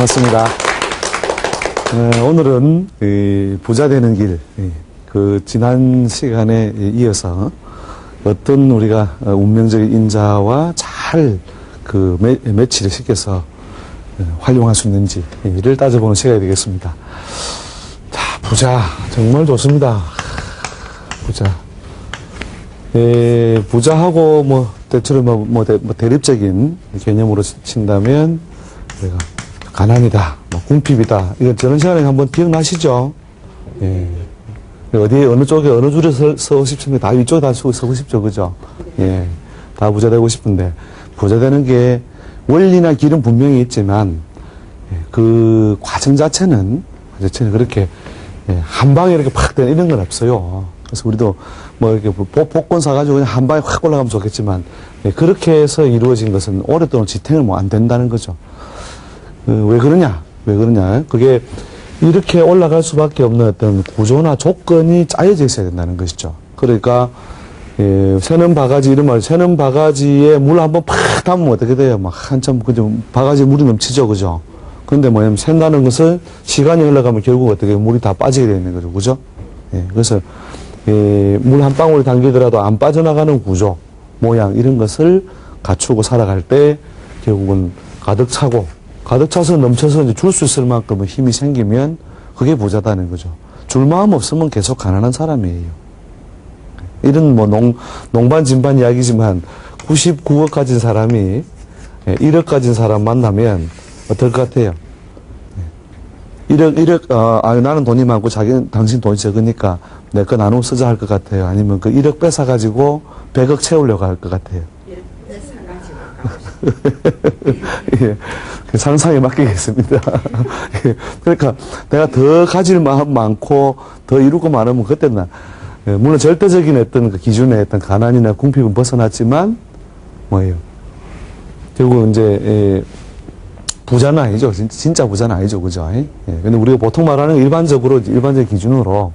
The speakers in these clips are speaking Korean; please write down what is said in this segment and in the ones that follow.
반갑습니다. 오늘은 부자 되는 길, 그 지난 시간에 이어서 어떤 우리가 운명적인 인자와 잘 그 매치를 시켜서 활용할 수 있는지를 따져보는 시간이 되겠습니다. 자, 부자 정말 좋습니다. 부자. 부자하고 뭐 대체로 대립적인 개념으로 친다면 우리가 가난이다, 궁핍이다. 이건 저런 시간에 한번 기억나시죠? 예. 어디에 어느 쪽에 어느 줄에 서고 싶습니까? 다 위쪽에 다 서고 싶죠, 그죠? 예. 다 부자 되고 싶은데 부자 되는 게 원리나 길은 분명히 있지만 그 과정 자체는 그렇게 한 방에 이렇게 팍 되는 이런 건 없어요. 그래서 우리도 뭐 이렇게 복권 사가지고 그냥 한 방에 확 올라가면 좋겠지만 그렇게 해서 이루어진 것은 오랫동안 지탱을 뭐 안 된다는 거죠. 왜 그러냐? 그게 이렇게 올라갈 수밖에 없는 어떤 구조나 조건이 짜여져 있어야 된다는 것이죠. 그러니까 새는 바가지 이런 말, 새는 바가지에 물 한번 팍 담으면 어떻게 돼요? 막 한참 그죠? 바가지에 물이 넘치죠, 그죠? 그런데 뭐냐면 샌다는 것은 시간이 흘러가면 결국 어떻게 물이 다 빠지게 되는 거죠, 그죠? 예, 그래서 물 한 방울이 담기더라도 안 빠져나가는 구조, 모양 이런 것을 갖추고 살아갈 때 결국은 가득 차서 넘쳐서 이제 줄 수 있을 만큼의 힘이 생기면 그게 부자다는 거죠. 줄 마음 없으면 계속 가난한 사람이에요. 이런 뭐 농반 진반 이야기지만 99억 가진 사람이 1억 가진 사람 만나면 어떨 것 같아요? 1억, 나는 돈이 많고 당신 돈이 적으니까 내 거 나눠 쓰자 할 것 같아요. 아니면 그 1억 뺏어가지고 100억 채우려고 할 것 같아요. 예, 그 상상에 맡기겠습니다. 예, 그러니까 내가 더 가질 마음 많고 더 이루고 많으면 그때는 물론 절대적인 어떤 그 기준의 어떤 가난이나 궁핍은 벗어났지만 뭐예요? 결국 이제 부자는 아니죠. 진짜 부자는 아니죠, 그죠? 예, 근데 우리가 보통 말하는 일반적 기준으로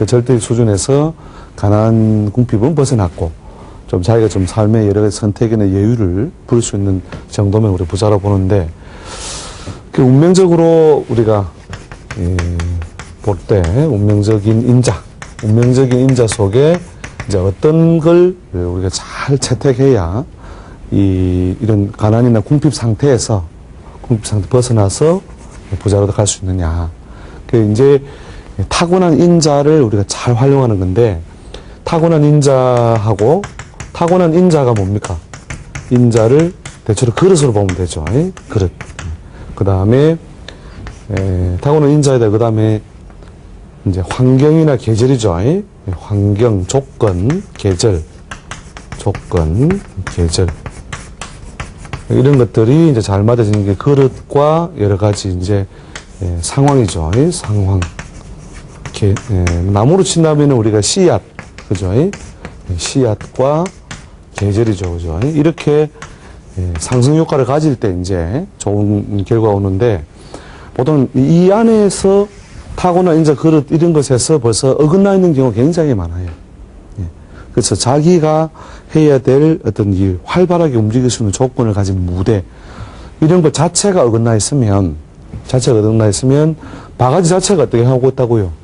절대 수준에서 가난 궁핍은 벗어났고. 좀 자기가 좀 삶의 여러 가지 선택이나 여유를 부릴 수 있는 정도면 우리 부자라고 보는데, 그 운명적으로 우리가, 볼 때, 운명적인 인자 속에 이제 어떤 걸 우리가 잘 채택해야 이런 가난이나 궁핍 상태 벗어나서 부자로 갈 수 있느냐. 그 이제 타고난 인자를 우리가 잘 활용하는 건데, 타고난 인자가 뭡니까? 인자를 대체로 그릇으로 보면 되죠. 그릇. 그 다음에, 타고난 인자에다 그 다음에 이제 환경이나 계절이죠. 환경, 조건, 계절. 이런 것들이 이제 잘 맞아지는 게 그릇과 여러 가지 이제 상황이죠. 상황. 나무로 친다면 우리가 씨앗. 그죠? 씨앗과 계절이죠, 그죠? 이렇게 상승 효과를 가질 때 이제 좋은 결과가 오는데, 보통 이 안에서 타고난 인자 그릇 이런 것에서 벌써 어긋나 있는 경우가 굉장히 많아요. 그래서 자기가 해야 될 어떤 일, 활발하게 움직일 수 있는 조건을 가진 무대, 이런 것 자체가 어긋나 있으면 바가지 자체가 어떻게 하고 있다고요?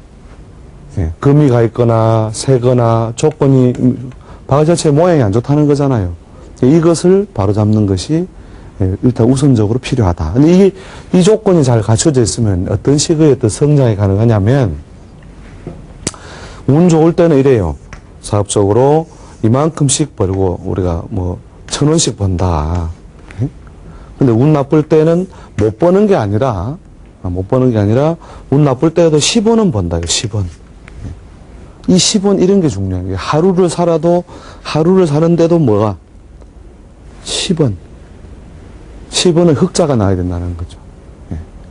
금이 가 있거나 새거나 조건이 바가지 자체의 모양이 안 좋다는 거잖아요. 이것을 바로잡는 것이 일단 우선적으로 필요하다. 근데 이 조건이 잘 갖춰져 있으면 어떤 식의 어떤 성장이 가능하냐면, 운 좋을 때는 이래요. 사업적으로 이만큼씩 벌고 우리가 뭐 1,000원씩 번다. 근데 운 나쁠 때는 못 버는 게 아니라 운 나쁠 때도 10원은 번다. 10원. 이 10원 이런 게 중요해요. 하루를 사는데도 뭐가? 10원. 10원의 흑자가 나야 된다는 거죠.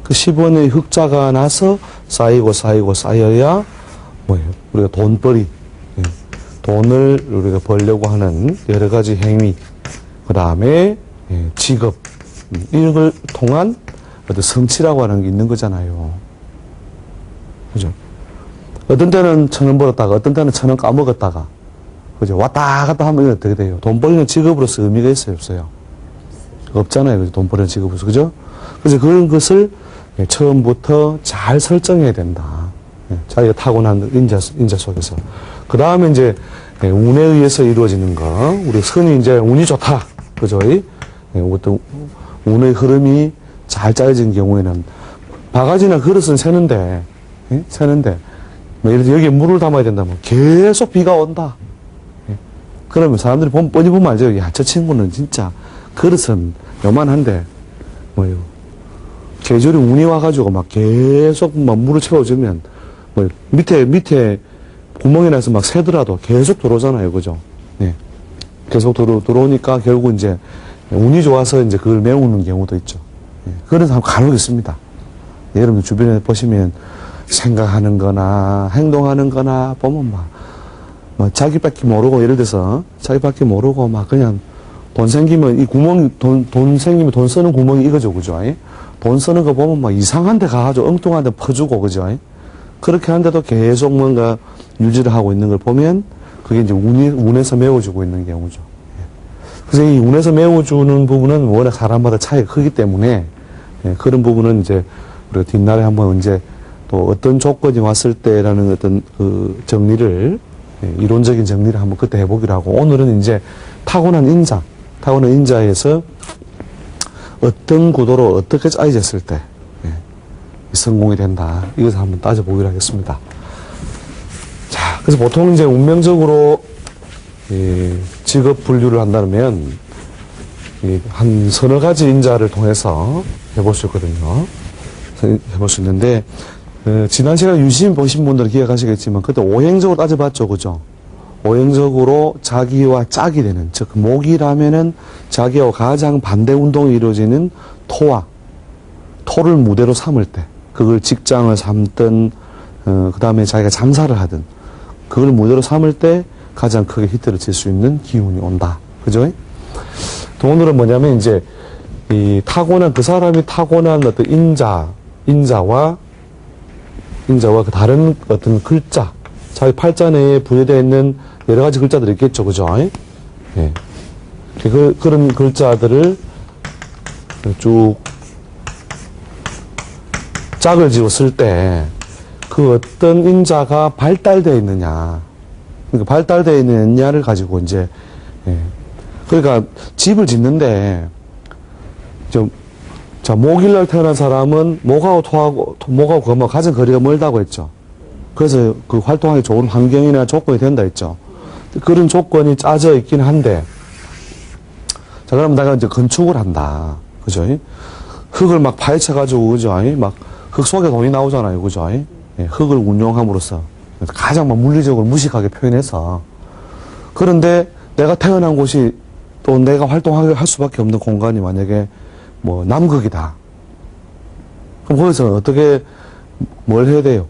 그 10원의 흑자가 나서 쌓여야 뭐예요? 우리가 돈벌이. 돈을 우리가 벌려고 하는 여러 가지 행위. 그 다음에 직업. 이런 걸 통한 어떤 성취라고 하는 게 있는 거잖아요. 그죠? 어떤 때는 1,000원 벌었다가, 어떤 때는 1,000원 까먹었다가, 그죠? 왔다 갔다 하면 어떻게 돼요? 돈 벌리는 직업으로서 의미가 있어요, 없어요? 없잖아요. 돈 벌리는 직업으로서. 그죠? 그래서 그런 것을 처음부터 잘 설정해야 된다. 자기가 타고난 인자 속에서. 그 다음에 이제 운에 의해서 이루어지는 거. 우리 흔히 이제 운이 좋다. 그죠? 어떤 운의 흐름이 잘 짜여진 경우에는 바가지나 그릇은 새는데, 뭐 예를 들어 여기에 물을 담아야 된다면 계속 비가 온다. 그러면 사람들이 뻔히 보면 알죠. 야, 저 친구는 진짜 그릇은 요만한데, 뭐요. 계절이 운이 와가지고 막 계속 막 물을 채워주면, 뭐 밑에 구멍이 나서 막 새더라도 계속 들어오잖아요. 그죠? 네. 계속 들어오니까 결국 이제 운이 좋아서 이제 그걸 메우는 경우도 있죠. 그런 사람 간혹 있습니다. 여러분 주변에 보시면 생각하는 거나 행동하는 거나 보면 막 자기밖에 모르고 예를 들어서 자기밖에 모르고 막 그냥 돈 생기면 이 구멍이 돈 생기면 돈 쓰는 구멍이 이거죠. 그죠? 돈 쓰는 거 보면 막 이상한 데 가가지고 엉뚱한 데 퍼주고 그죠? 그렇게 하는데도 계속 뭔가 유지를 하고 있는 걸 보면 그게 이제 운에서 메워주고 있는 경우죠. 그래서 이 운에서 메워주는 부분은 워낙 사람마다 차이가 크기 때문에 그런 부분은 이제 우리가 뒷날에 한번 언제 또 어떤 조건이 왔을 때라는 어떤 그 정리를 이론적인 정리를 한번 그때 해보기로 하고 오늘은 이제 타고난 인자에서 어떤 구도로 어떻게 짜여졌을 때 성공이 된다. 이것을 한번 따져보기로 하겠습니다. 자, 그래서 보통 이제 운명적으로 직업 분류를 한다면 한 서너 가지 인자를 통해서 해볼 수 있거든요. 해볼 수 있는데 지난 시간에 유심 보신 분들은 기억하시겠지만 그때 오행적으로 따져봤죠. 그죠? 오행적으로 자기와 짝이 되는, 즉 목이라면은 자기와 가장 반대 운동이 이루어지는 토를 무대로 삼을 때 그걸 직장을 삼든 그 다음에 자기가 잠사를 하든 그걸 무대로 삼을 때 가장 크게 히트를 칠 수 있는 기운이 온다. 그죠? 또 오늘은 뭐냐면 이제 그 사람이 타고난 어떤 인자와 그 다른 어떤 글자, 자기 팔자 내에 부여되어 있는 여러 가지 글자들이 있겠죠. 그죠? 예. 그런 글자들을 쭉 짝을 지었을 때 그 어떤 인자가 발달되어 있느냐, 그러니까 발달되어 있느냐를 가지고 이제 그러니까 집을 짓는데 자 목일날 태어난 사람은 목하고 금하고 가장 거리가 멀다고 했죠. 그래서 그 활동하기 좋은 환경이나 조건이 된다 했죠. 그런 조건이 짜져 있긴 한데 자 그러면 내가 이제 건축을 한다. 그죠? 흙을 막 파헤쳐가지고 그죠? 막 흙 속에 돈이 나오잖아요. 그죠? 흙을 운용함으로써 가장 막 물리적으로 무식하게 표현해서 그런데 내가 태어난 곳이 또 내가 활동할 수밖에 없는 공간이 만약에 뭐 남극이다. 그럼 거기서 어떻게 뭘 해야 돼요?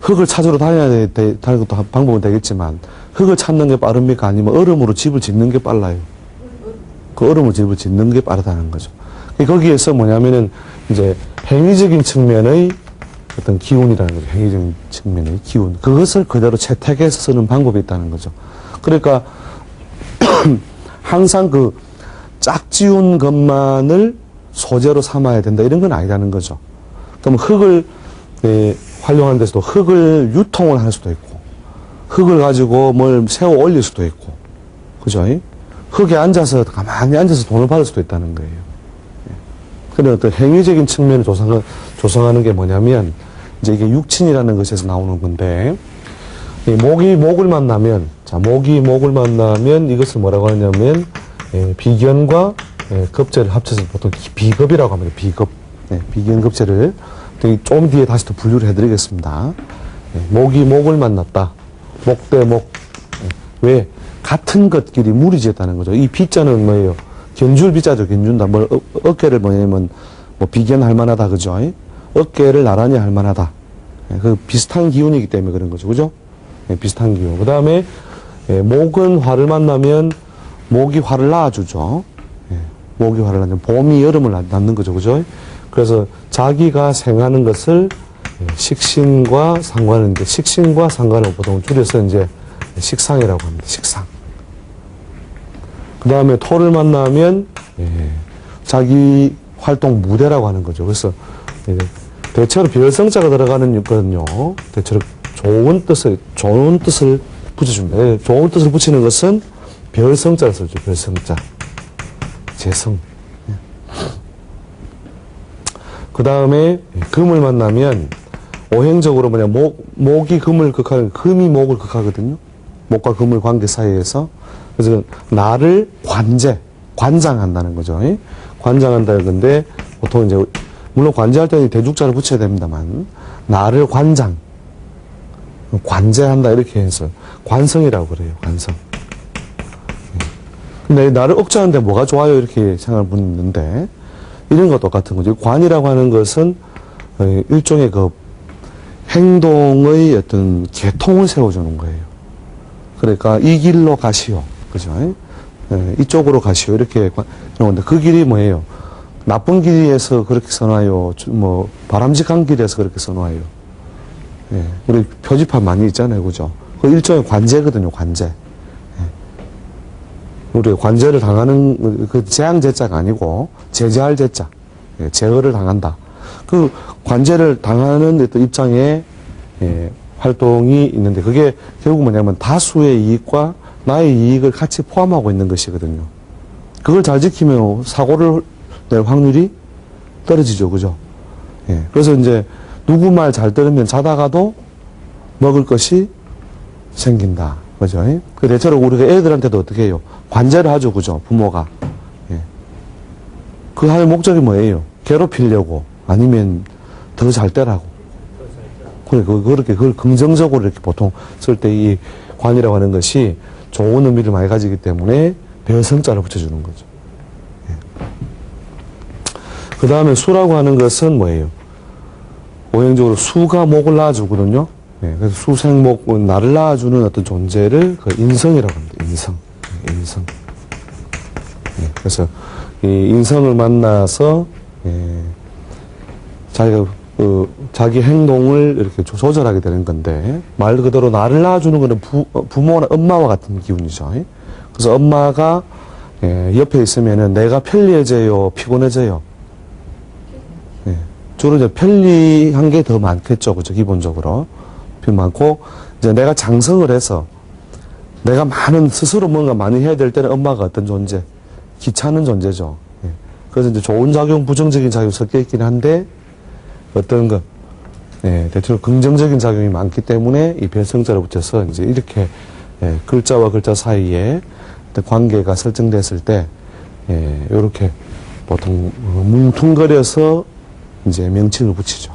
흙을 찾으러 다니는 것도 방법은 되겠지만 흙을 찾는 게 빠릅니까? 아니면 얼음으로 집을 짓는 게 빨라요? 그 얼음으로 집을 짓는 게 빠르다는 거죠. 거기에서 뭐냐면은 이제 행위적인 측면의 어떤 기운이라는 거죠. 행위적인 측면의 기운. 그것을 그대로 채택해서 쓰는 방법이 있다는 거죠. 그러니까 항상 그 짝지운 것만을 소재로 삼아야 된다. 이런 건 아니라는 거죠. 그럼 흙을 활용하는 데서도 흙을 유통을 할 수도 있고 흙을 가지고 뭘 세워 올릴 수도 있고 그죠? 흙에 앉아서 가만히 앉아서 돈을 받을 수도 있다는 거예요. 그런 어떤 행위적인 측면을 조성하는 게 뭐냐면 이제 이게 육친이라는 것에서 나오는 건데 목이 목을 만나면 이것을 뭐라고 하냐면 비견과 급제를 합쳐서 보통 비급이라고 합니다. 비급. 비견 급제를 좀 뒤에 다시 또 분류를 해드리겠습니다. 목이 목을 만났다. 목 대 목. 왜? 같은 것끼리 무리지었다는 거죠. 이 비자는 뭐예요? 견줄 비자죠. 견준다. 어깨를 뭐냐면 비견할 만하다. 그죠? 어깨를 나란히 할 만하다. 그 비슷한 기운이기 때문에 그런 거죠. 그죠? 비슷한 기운. 그 다음에 목은 화를 만나면 목이 화를 낳아주죠. 목이 화를 낳는 봄이 여름을 낳는 거죠. 그죠? 그래서 자기가 생하는 것을 식신과 상관을 보통 줄여서 이제 식상이라고 합니다. 식상. 그 다음에 토를 만나면 자기 활동 무대라고 하는 거죠. 그래서 대체로 별성자가 들어가는 거는요, 대체로 좋은 뜻을 붙여줍니다. 좋은 뜻을 붙이는 것은 별성자를 쓰죠. 별성자. 재성. 그 다음에 금을 만나면 오행적으로 목이 금을 극하는, 금이 목을 극하거든요. 목과 금을 관계 사이에서. 그래서 나를 관장한다는 거죠. 관장한다는 건데, 보통 이제, 물론 관제할 때는 대죽자를 붙여야 됩니다만, 나를 관제한다, 이렇게 해서, 관성이라고 그래요, 관성. 근데 나를 억제하는데 뭐가 좋아요? 이렇게 생각을 묻는데, 이런 거 똑같은 거죠. 관이라고 하는 것은, 일종의 그, 행동의 어떤 계통을 세워주는 거예요. 그러니까, 이 길로 가시오. 그죠? 이쪽으로 가시오. 이렇게, 근데 그 길이 뭐예요? 나쁜 길에서 그렇게 써놔요. 바람직한 길에서 그렇게 써놔요. 예, 우리 표지판 많이 있잖아요. 그죠? 그 일종의 관제거든요, 관제. 예. 우리 관제를 당하는, 그 재앙제자가 아니고, 제재할 제자. 예, 제어를 당한다. 그 관제를 당하는 어떤 입장에, 활동이 있는데, 그게 결국 뭐냐면 다수의 이익과 나의 이익을 같이 포함하고 있는 것이거든요. 그걸 잘 지키면 사고를 낼 확률이 떨어지죠. 그죠? 예. 그래서 이제 누구 말 잘 들으면 자다가도 먹을 것이 생긴다. 그죠? 예? 그 대체로 우리가 애들한테도 어떻게 해요? 관제를 하죠. 그죠? 부모가. 예. 그 하는 목적이 뭐예요? 괴롭히려고 아니면 더 잘 때라고. 그렇게 그걸 긍정적으로 이렇게 보통 쓸 때 이 관이라고 하는 것이 좋은 의미를 많이 가지기 때문에 별성자를 붙여주는 거죠. 그 다음에 수라고 하는 것은 뭐예요? 오행적으로 수가 목을 낳아주거든요. 그래서 수생목, 나를 낳아주는 어떤 존재를 그 인성이라고 합니다. 인성. 그래서 이 인성을 만나서 자기가 자기 행동을 이렇게 조절하게 되는 건데, 말 그대로 나를 낳아주는 거는 부모나 엄마와 같은 기운이죠. 그래서 엄마가 옆에 있으면은 내가 편리해져요, 피곤해져요. 주로 이제 편리한 게 더 많겠죠. 그죠? 기본적으로. 많고, 이제 내가 장성을 해서 내가 스스로 뭔가 많이 해야 될 때는 엄마가 어떤 존재? 귀찮은 존재죠. 그래서 이제 좋은 작용, 부정적인 작용이 섞여 있긴 한데, 어떤 거, 대체로 긍정적인 작용이 많기 때문에 이 별성자를 붙여서 이제 이렇게, 글자와 글자 사이에 관계가 설정됐을 때, 요렇게 보통 뭉퉁거려서 이제 명칭을 붙이죠.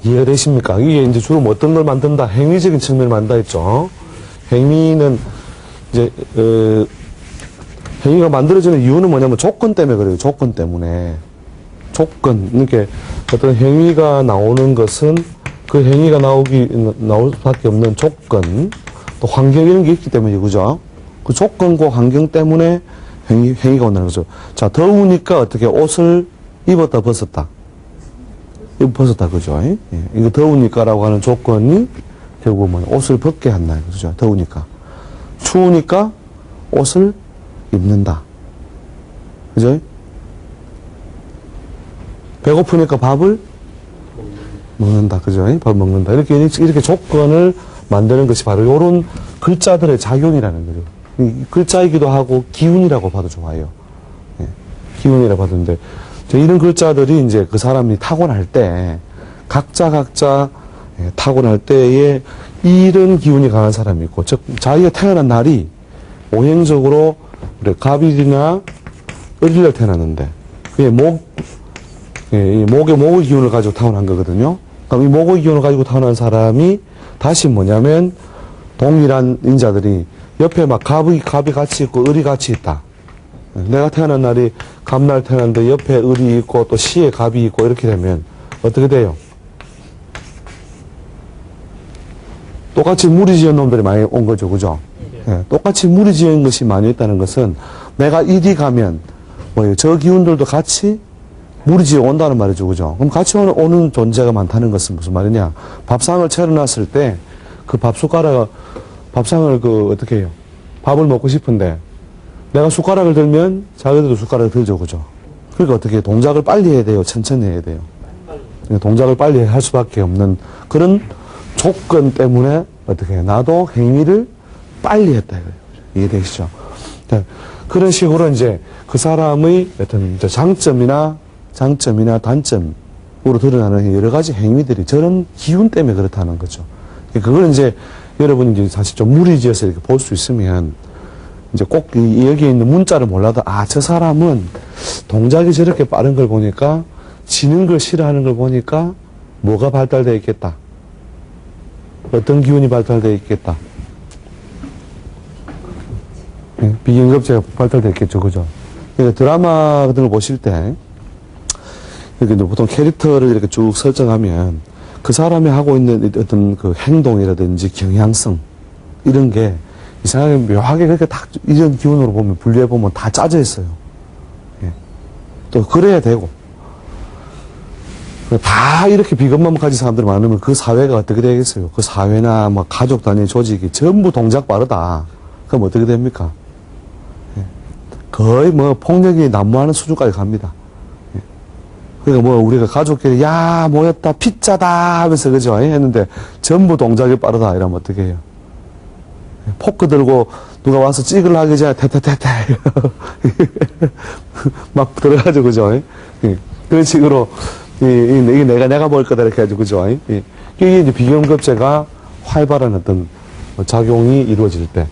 이해가 되십니까? 이게 이제 주로 어떤 걸 만든다? 행위적인 측면을 만든다 했죠. 행위는 이제, 행위가 만들어지는 이유는 뭐냐면 조건 때문에 그래요. 조건 때문에. 이렇게 어떤 행위가 나오는 것은 그 행위가 나올 수밖에 없는 조건, 또 환경 이런 게 있기 때문에, 그죠? 그 조건과 환경 때문에 행위가 온다는 거죠. 자, 더우니까 어떻게 옷을 입었다, 벗었다. 벗었다, 그죠? 이거 더우니까라고 하는 조건이 결국은 옷을 벗게 한다, 그죠? 더우니까. 추우니까 옷을 입는다. 그죠? 배고프니까 밥을 먹는다. 그죠? 밥 먹는다. 이렇게 조건을 만드는 것이 바로 이런 글자들의 작용이라는 거죠. 글자이기도 하고 기운이라고 봐도 좋아요. 기운이라고 봐도인데, 이런 글자들이 이제 그 사람이 타고날 때, 각자 타고날 때에 이런 기운이 강한 사람이 있고, 즉, 자기가 태어난 날이 오행적으로 갑일이나 을일날 태어났는데, 그게 이 목의 기운을 가지고 타고난 거거든요. 그럼 이 목의 기운을 가지고 타고난 사람이 다시 뭐냐면, 동일한 인자들이 옆에 막 갑이 같이 있고 을이 같이 있다. 내가 태어난 날이 갑날 태어났는데 옆에 을이 있고 또 시에 갑이 있고 이렇게 되면 어떻게 돼요? 똑같이 무리 지은 놈들이 많이 온 거죠. 그죠? 똑같이 무리 지은 것이 많이 있다는 것은 내가 이리 가면 뭐예요? 저 기운들도 같이 무리 지어 온다는 말이죠. 그죠? 그럼 같이 오는 존재가 많다는 것은 무슨 말이냐? 밥상을 차려놨을 때 그 밥상을 어떻게 해요? 밥을 먹고 싶은데 내가 숟가락을 들면 자기들도 숟가락을 들죠. 그죠? 그러니까 어떻게 동작을 빨리 해야 돼요? 천천히 해야 돼요? 동작을 빨리 할 수밖에 없는 그런 조건 때문에 어떻게 나도 행위를 빨리 했다 이거예요. 이해되시죠? 그런 식으로 이제 그 사람의 어떤 장점이나 단점으로 드러나는 여러 가지 행위들이 저런 기운 때문에 그렇다는 거죠. 그걸 이제 여러분이 이제 사실 좀 무리지어서 이렇게 볼 수 있으면 이제 꼭 여기에 있는 문자를 몰라도 저 사람은 동작이 저렇게 빠른 걸 보니까 지는 걸 싫어하는 걸 보니까 뭐가 발달되어 있겠다. 어떤 기운이 발달되어 있겠다. 비경급제가 발달되어 있겠죠. 그죠? 그러니까 드라마 같은 걸 보실 때 이렇게 보통 캐릭터를 이렇게 쭉 설정하면 그 사람이 하고 있는 어떤 그 행동이라든지 경향성 이런 게 이상하게 묘하게 그렇게 딱 이런 기운으로 보면 분류해 보면 다 짜져 있어요. 예. 또 그래야 되고 다 이렇게 비겁만 가진 사람들이 많으면 그 사회가 어떻게 되겠어요? 그 사회나 뭐 가족 단위 조직이 전부 동작 빠르다. 그럼 어떻게 됩니까? 예. 거의 뭐 폭력이 난무하는 수준까지 갑니다. 예. 그러니까 뭐 우리가 가족끼리 야 모였다 피자다 하면서 그죠? 했는데 전부 동작이 빠르다 이러면 어떻게 해요? 포크 들고 누가 와서 찍으려 하기 전에 태태태태 막 들어가죠. 그죠? 예. 그런 식으로 이게 내가 먹을 거다 이렇게 해가지고 그죠? 이게 이제 비경급제가 활발한 어떤 작용이 이루어질 때,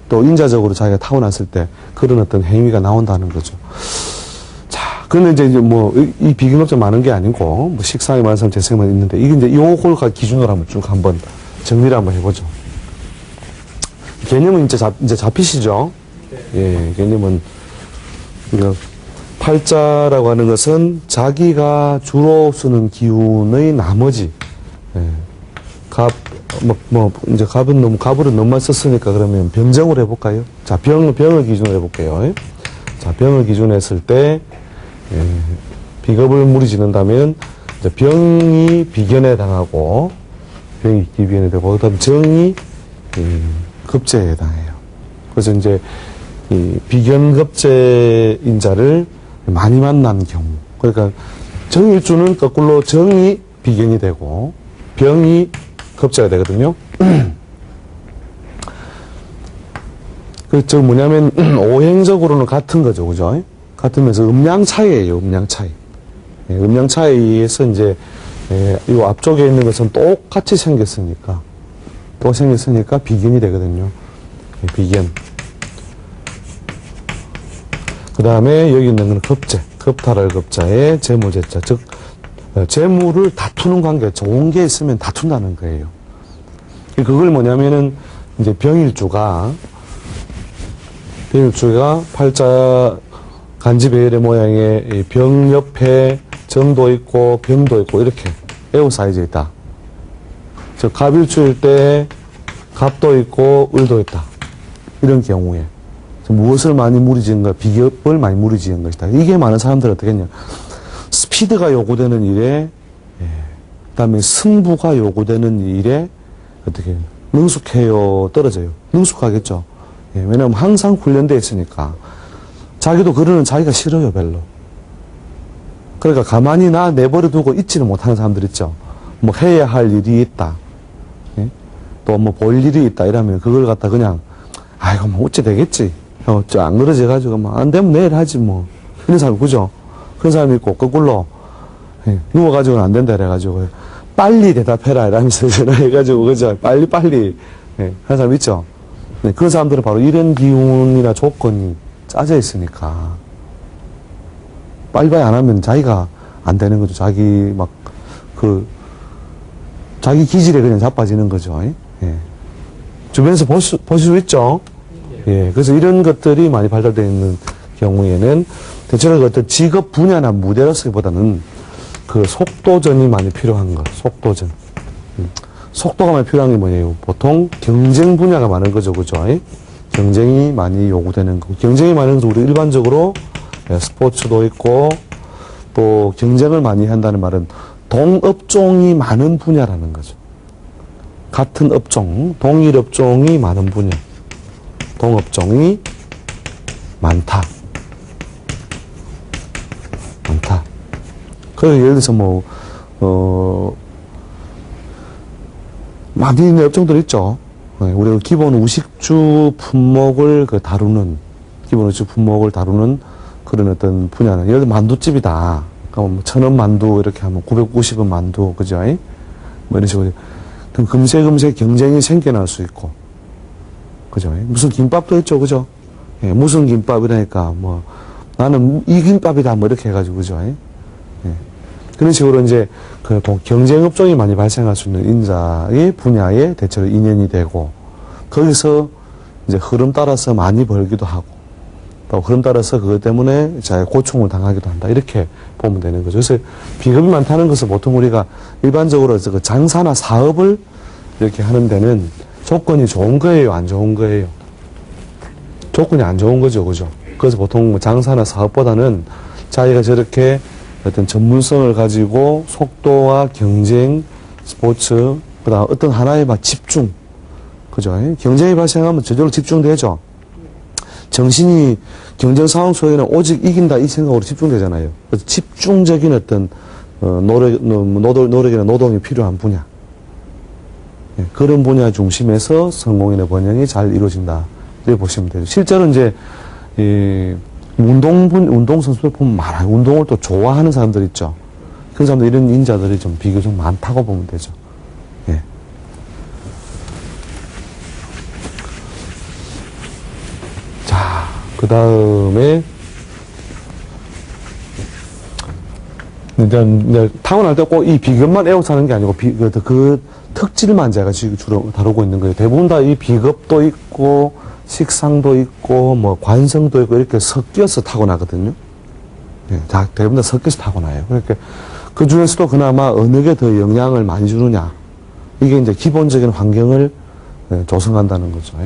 또 인자적으로 자기가 타고났을 때 그런 어떤 행위가 나온다는 거죠. 자, 그런데 이제 뭐 이 비경급제 많은 게 아니고 뭐 식상이 많은 사람 재성만 있는데 이게 이제 요걸 기준으로 한번 쭉 한번 정리를 한번 해보죠. 개념은 이제 잡히시죠? 예, 개념은 팔자라고 하는 것은 자기가 주로 쓰는 기운의 나머지, 예. 이제 갑은 너무 많이 썼으니까 그러면 병정으로 해볼까요? 자, 병을 기준으로 해볼게요. 자, 병을 기준으로 했을 때, 비겁을 무리짓는다면, 이제 병이 비견에 당하고, 병이 기비견에 되고, 그 다음 정이, 급제에 해당해요. 그래서 이제, 이 비견급제인자를 많이 만난 경우. 그러니까 정일주는 거꾸로 정이 비견이 되고 병이 급제가 되거든요. 저 뭐냐면 오행적으로는 같은 거죠. 그죠? 같으면서 음량 차이예요. 음량 차이. 음량 차이에서 이제 이 앞쪽에 있는 것은 똑같이 생겼으니까 비견이 되거든요. 비견. 그 다음에 여기 있는 건 급제, 급탈할 급자에 재무제자, 즉 재무를 다투는 관계, 좋은 게 있으면 다툰다는 거예요. 그걸 뭐냐면은 이제 병일주가 팔자 간지배열의 모양의 병 옆에 정도 있고 병도 있고 이렇게 에워싸여져 있다. 즉 갑일주일 때 갑도 있고 을도 있다. 이런 경우에 무엇을 많이 무리지은 것, 비겁을 많이 무리지은 것이다. 이게 많은 사람들은 어떻게 했냐. 스피드가 요구되는 일에, 그 다음에 승부가 요구되는 일에, 어떻게, 능숙해요, 떨어져요. 능숙하겠죠. 왜냐면 항상 훈련되어 있으니까. 자기도 그러는 자기가 싫어요, 별로. 그러니까 가만히 내버려 두고 있지는 못하는 사람들 있죠. 뭐 해야 할 일이 있다. 또 뭐 볼 일이 있다. 이러면 그걸 갖다 그냥, 아이고, 뭐 어찌 되겠지. 안 그러져가지고, 뭐, 안 되면 내일 하지, 뭐. 이런 사람, 그죠? 그런 사람이 있고, 거꾸로, 누워가지고는 안 된다, 이래가지고, 빨리 대답해라, 이러면서 전화해가지고, 그죠? 빨리, 하는 사람 있죠? 그런 사람들은 바로 이런 기운이나 조건이 짜져 있으니까, 빨리빨리 안 하면 자기가 안 되는 거죠. 자기 기질에 그냥 자빠지는 거죠. 주변에서 보실 수 있죠? 그래서 이런 것들이 많이 발달되어 있는 경우에는 대체로 어떤 직업 분야나 무대로서기보다는 그 속도전이 많이 필요한 것, 속도전. 속도가 많이 필요한 게 뭐냐면 보통 경쟁 분야가 많은 거죠, 그죠? 경쟁이 많이 요구되는 거. 경쟁이 많은 것은 우리 일반적으로 스포츠도 있고 또 경쟁을 많이 한다는 말은 동업종이 많은 분야라는 거죠. 같은 업종, 동일 업종이 많은 분야. 동업종이 많다. 그래서 예를 들어서 많이 업종들 있죠. 우리가 기본 우식주 품목을 기본 우식주 품목을 다루는 그런 어떤 분야는, 예를 들어 만두집이다. 그럼 1,000원 만두 이렇게 하면 990원 만두, 그죠? 뭐 이런 식으로. 그럼 금세 경쟁이 생겨날 수 있고, 그죠? 무슨 김밥도 있죠, 그죠? 예, 무슨 김밥 이러니까, 나는 이 김밥이다, 이렇게 해가지고, 그죠? 예. 그런 식으로 이제, 경쟁업종이 많이 발생할 수 있는 인자의 분야에 대체로 인연이 되고, 거기서 이제 흐름 따라서 많이 벌기도 하고, 또 흐름 따라서 그것 때문에 고충을 당하기도 한다. 이렇게 보면 되는 거죠. 그래서 비겁이 많다는 것은 보통 우리가 일반적으로 그 장사나 사업을 이렇게 하는 데는 조건이 좋은 거예요, 안 좋은 거예요? 조건이 안 좋은 거죠, 그죠? 그래서 보통 장사나 사업보다는 자기가 저렇게 어떤 전문성을 가지고 속도와 경쟁, 스포츠, 그다음 어떤 하나에 집중, 그죠? 경쟁이 발생하면 저절로 집중되죠. 정신이 경쟁 상황 속에는 오직 이긴다 이 생각으로 집중되잖아요. 그래서 집중적인 어떤 노력이나 노동이 필요한 분야. 예, 그런 분야 중심에서 성공인의 번영이 잘 이루어진다. 이렇게 보시면 되죠. 실제로 이제 운동선수들 보면 많아요. 운동을 또 좋아하는 사람들 있죠. 그런 사람들, 이런 인자들이 좀 비교적 많다고 보면 되죠. 예. 자, 그 다음에, 이제 타고날 때 꼭 이 비겁만 애워 사는 게 아니고, 그 특질만 제가 지금 주로 다루고 있는 거예요. 대부분 다 이 비겁도 있고, 식상도 있고, 관성도 있고, 이렇게 섞여서 타고나거든요. 예, 다, 대부분 다 섞여서 타고나요. 그러니까, 그 중에서도 그나마 어느 게 더 영향을 많이 주느냐. 이게 이제 기본적인 환경을 조성한다는 거죠.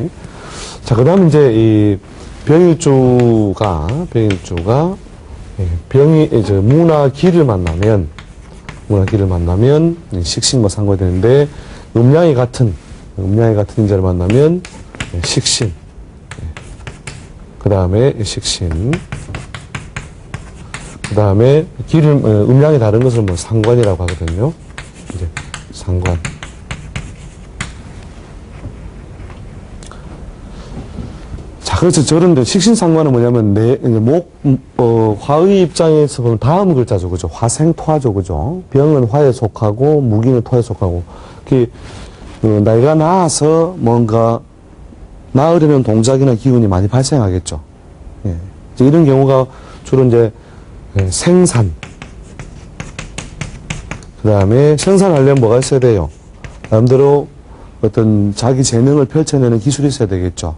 자, 그 다음에 이제 이 병일주가 문화기를 만나면 식신과 상관이 되는데, 음양이 같은 인자를 만나면 식신. 그 다음에 식신. 그 다음에 음양이 다른 것을 상관이라고 하거든요. 이제 상관. 자, 그래서 저런데 식신상관은 뭐냐면 화의 입장에서 보면 다음 글자죠, 그죠? 화생토하죠, 그죠? 병은 화에 속하고 무기는 토에 속하고. 나이가 나아서 뭔가 나으려는 동작이나 기운이 많이 발생하겠죠. 예. 이런 경우가 주로 이제 생산. 그 다음에 생산하려면 뭐가 있어야 돼요? 나름대로 어떤 자기 재능을 펼쳐내는 기술이 있어야 되겠죠.